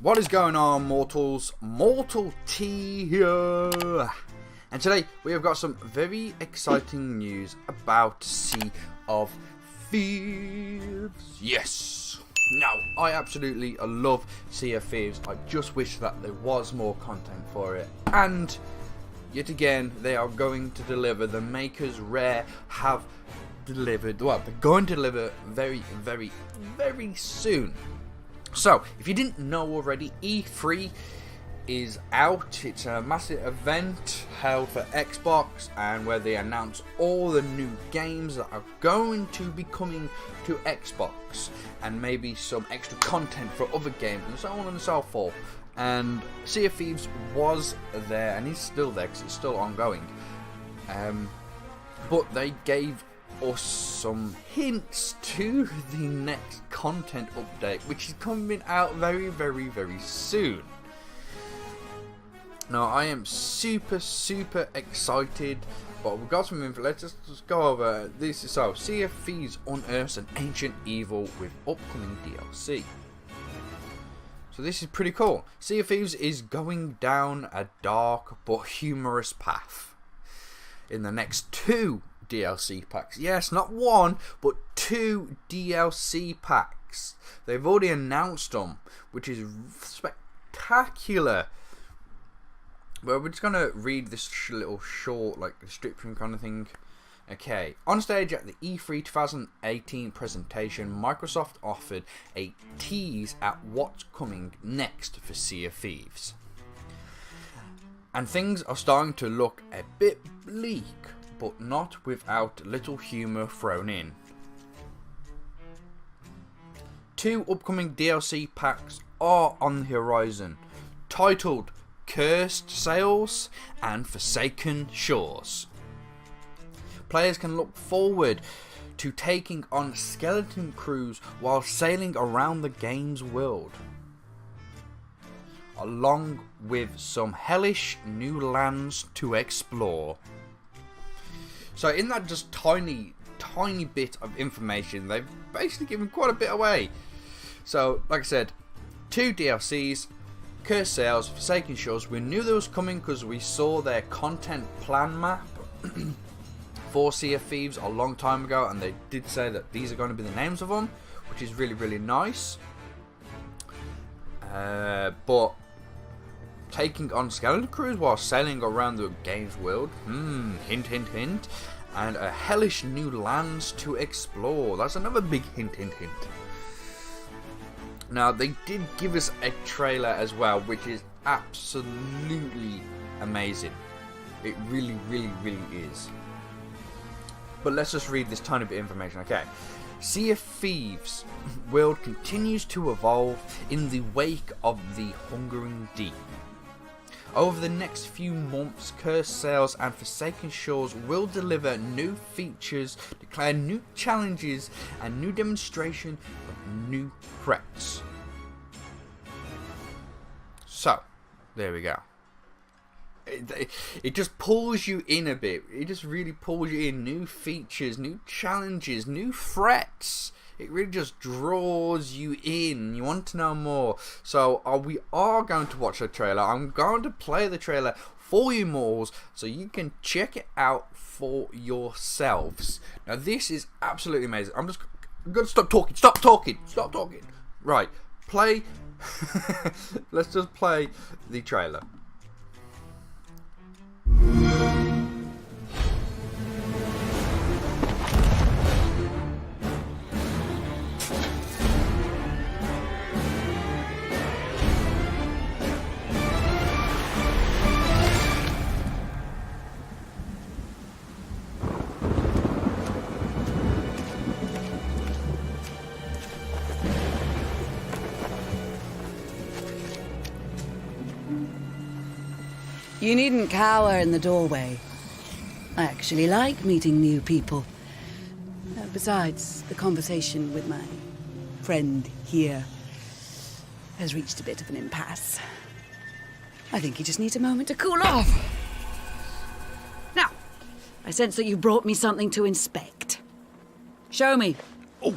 What is going on, mortals? Mortal T here, and today we have got some very exciting news about Sea of Thieves. Yes! Now, I absolutely love Sea of Thieves. I just wish that there was more content for it, and yet again they are going to deliver. The makers Rare have delivered. Well, they're going to deliver very, very, very soon. So, if you didn't know already, E3 is out. It's a massive event held for Xbox, and where they announce all the new games that are going to be coming to Xbox, and maybe some extra content for other games, and so on and so forth. And Sea of Thieves was there, and is still there because it's still ongoing. But they gave us some hints to the next content update, which is coming out very, very, very soon. Now, I am super excited, but we've got some info. Let's just go over this. So, Sea of Thieves unearths an ancient evil with upcoming DLC. So this is pretty cool. Sea of Thieves is going down a dark but humorous path in the next 2 DLC packs. Yes, not 1, but 2 DLC packs. They've already announced them, which is spectacular. Well, we're just going to read this little short, like, description kind of thing. Okay. On stage at the E3 2018 presentation, Microsoft offered a tease at what's coming next for Sea of Thieves. And things are starting to look a bit bleak, but not without little humour thrown in. 2 upcoming DLC packs are on the horizon, titled Cursed Sails and Forsaken Shores. Players can look forward to taking on skeleton crews while sailing around the game's world, along with some hellish new lands to explore. So in that just tiny bit of information, they've basically given quite a bit away. So, like I said, 2 DLCs, Cursed Sails, Forsaken Shores. We knew they was coming because we saw their content plan map for Sea of Thieves a long time ago, and they did say that these are going to be the names of them, which is really, really nice. But taking on skeleton crews while sailing around the game's world, hint, and a hellish new lands to explore. That's another big hint. Now, they did give us a trailer as well, which is absolutely amazing. It really, really, really is. But let's just read this tiny bit of information, okay? Sea of Thieves' world continues to evolve in the wake of the Hungering Deep. Over the next few months, Cursed Sails and Forsaken Shores will deliver new features, declare new challenges, and new demonstration of new threats. So, there we go. It just pulls you in a bit. It just really pulls you in. New features, new challenges, new threats. It really just draws you in. You want to know more. So we are going to watch the trailer. I'm going to play the trailer for you mortals so you can check it out for yourselves. Now this is absolutely amazing. I'm going to stop talking. Right, play. Let's just play the trailer. You needn't cower in the doorway. I actually like meeting new people. Besides, the conversation with my friend here has reached a bit of an impasse. I think he just needs a moment to cool off. Now, I sense that you brought me something to inspect. Show me. Oh.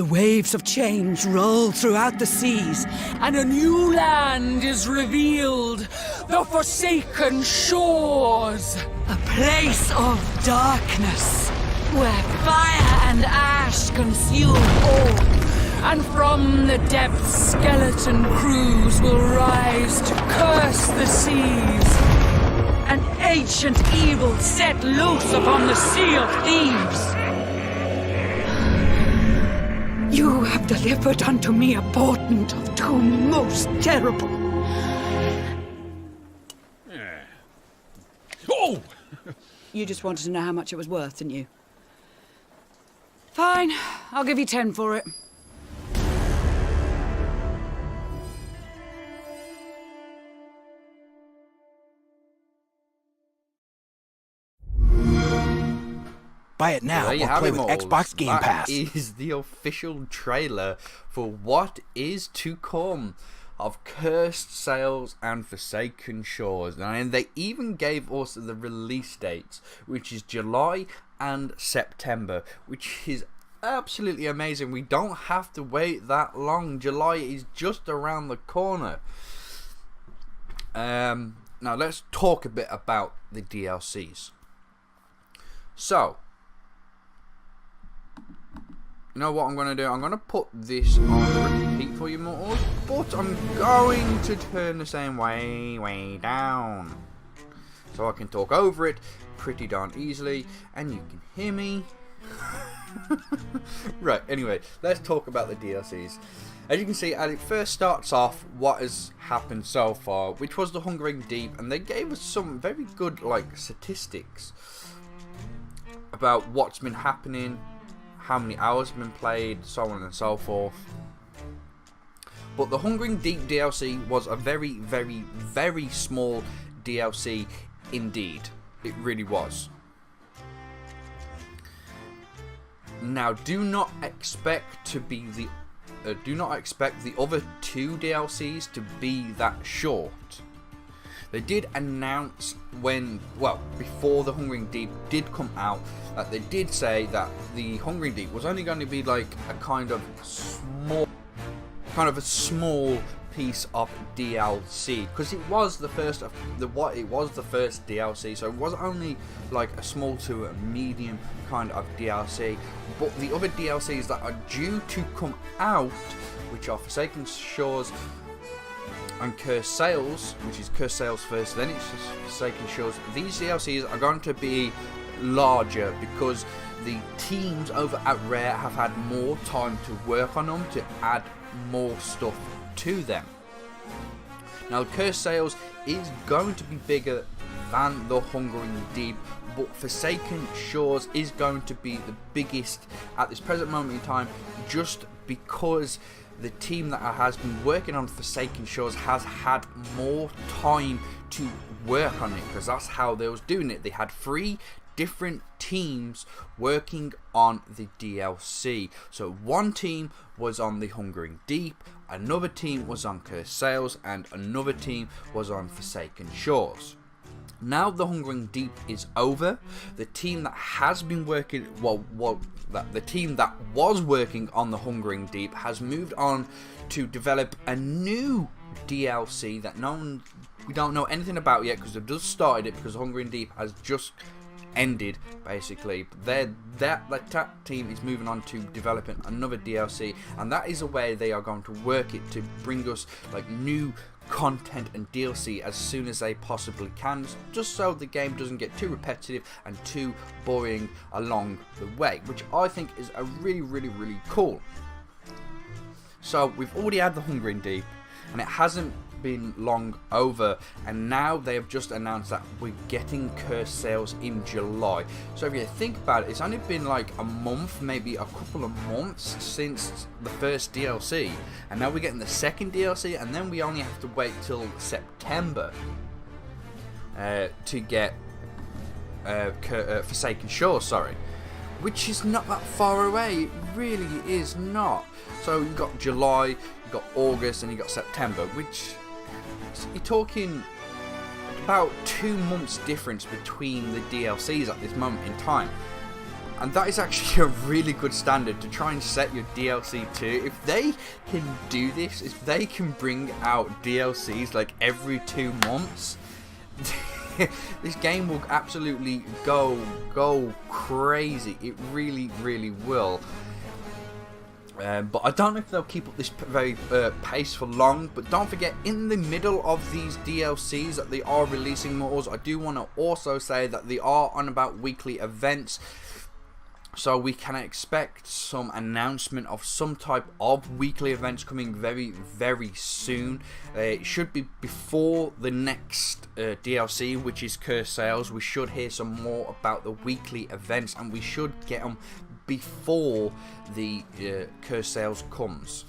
The waves of change roll throughout the seas, and a new land is revealed. The Forsaken Shores. A place of darkness, where fire and ash consume all. And from the depths, skeleton crews will rise to curse the seas. An ancient evil set loose upon the Sea of Thieves. You have delivered unto me a portent of doom most terrible. Oh! You just wanted to know how much it was worth, didn't you? Fine, I'll give you 10 for it. Buy it now or play with Xbox Game Pass. That is the official trailer for what is to come of Cursed Sails and Forsaken Shores. And they even gave us the release dates, which is July and September, which is absolutely amazing. We don't have to wait that long. July is just around the corner. Now let's talk a bit about the DLCs. So, you know what I'm going to do? I'm going to put this on repeat for you, mortals, but I'm going to turn the same way down, so I can talk over it pretty darn easily, and you can hear me. Right, anyway, let's talk about the DLCs. As you can see, it first starts off what has happened so far, which was the Hungering Deep, and they gave us some very good statistics about what's been happening, how many hours have been played, so on and so forth. But the Hungering Deep DLC was a very, very, very small DLC indeed. It really was. Now, do not expect the other two DLCs to be that short. They did announce before the Hungering Deep did come out, that they did say that the Hungering Deep was only going to be like a kind of a small piece of DLC, because it was the first DLC, so it was only like a small to a medium kind of DLC. But the other DLCs that are due to come out, which are Forsaken Shores and Cursed Sails, which is Cursed Sails first, then it's Forsaken Shores. These DLCs are going to be larger because the teams over at Rare have had more time to work on them, to add more stuff to them. Now, Cursed Sails is going to be bigger than the Hungering Deep, but Forsaken Shores is going to be the biggest at this present moment in time, just because the team that has been working on Forsaken Shores has had more time to work on it, because that's how they was doing it. They had 3 different teams working on the DLC. So one team was on the Hungering Deep, another team was on Cursed Sails, and another team was on Forsaken Shores. Now the Hungering Deep is over. The team that has been working, the team that was working on the Hungering Deep has moved on to develop a new DLC that we don't know anything about yet, because they've just started it, because Hungering Deep has just ended basically. That team is moving on to developing another DLC, and that is the way they are going to work it, to bring us like new content and DLC as soon as they possibly can, just so the game doesn't get too repetitive and too boring along the way, which I think is a really, really, really cool. So we've already had the Hungering Deep, and it hasn't been long over, and now they have just announced that we're getting Cursed Sails in July. So if you think about it, it's only been like a month, maybe a couple of months since the first DLC, and now we're getting the second DLC, and then we only have to wait till September to get Forsaken Shores, which is not that far away. It really is not. So you've got July, you've got August, and you've got September, which you're talking about 2 months difference between the DLCs at this moment in time. And that is actually a really good standard to try and set your DLC to. If they can do this, if they can bring out DLCs like every 2 months, this game will absolutely go crazy. It really will. But I don't know if they'll keep up this very pace for long. But don't forget, in the middle of these DLCs that they are releasing, Mortals, I do want to also say that they are on about weekly events. So we can expect some announcement of some type of weekly events coming very soon. It should be before the next DLC, which is Curse Sales. We should hear some more about the weekly events, and we should get them before the Curse Sales comes.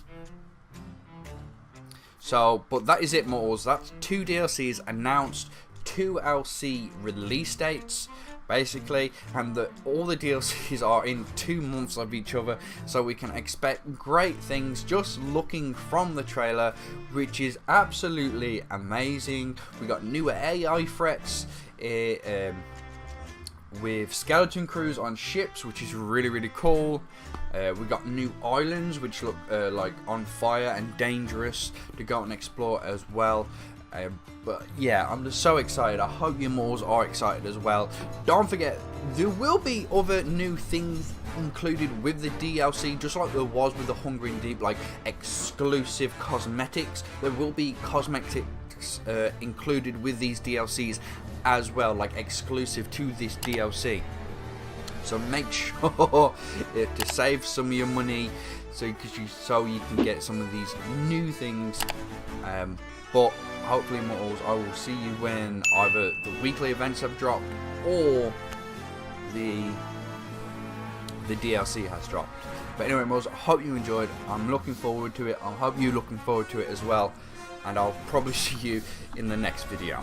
So, but that is it, Mortals. That's 2 DLCs announced, 2 LC release dates, basically, and all the DLCs are in 2 months of each other, so we can expect great things just looking from the trailer, which is absolutely amazing. We got newer AI threats with skeleton crews on ships, which is really cool. We got new islands which look like on fire and dangerous to go and explore as well. But yeah, I'm just so excited. I hope you Mortals are excited as well. Don't forget, there will be other new things included with the DLC, just like there was with the Hungering Deep, like exclusive cosmetics. There will be cosmetics included with these DLCs as well, like exclusive to this DLC. So make sure to save some of your money so you can get some of these new things. But hopefully, Mortals, I will see you when either the weekly events have dropped or the DLC has dropped. But anyway, Mortals, I hope you enjoyed. I'm looking forward to it. I hope you're looking forward to it as well. And I'll probably see you in the next video.